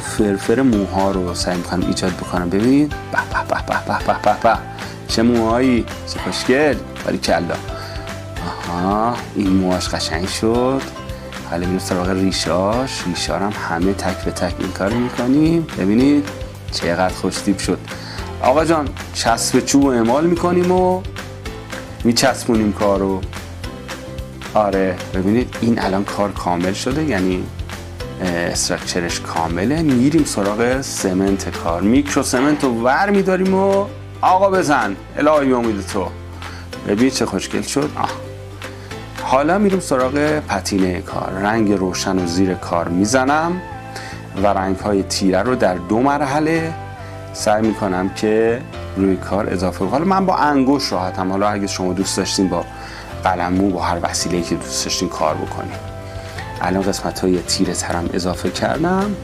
فرفر موها رو سعی میکنم ایجاد بکنم. ببینید به به به به به به به، چه موهایی، چه خوشگل، باریکلا. آها، این موهاش قشنگ شد. حالا میریم سراغ ریشاش. ریشا هم همه تک به تک این کار میکنیم. ببینید چقدر خوشتیپ شد. آقا جان، چسب چوب اعمال میکنیم و میچسبونیم کارو. آره ببینید این الان کار کامل شده، یعنی استراکچرش کامله. میریم سراغ سمنت کار. میکرو سمنت رو ور میداریم و آقا بزن، الهی امید تو. ببینید چه خوشگل شد. حالا میریم سراغ پتینه کار. رنگ روشن و زیر کار میزنم و رنگ های تیره رو در 2 مرحله سعی میکنم که روی کار اضافه کنم. حالا من با انگشت راحتم، حالا اگه شما دوست داشتین با قلمو، با هر وسیله‌ای که دوست داشتین کار بکنیم. الان قسمت های تیره ترم اضافه کردم.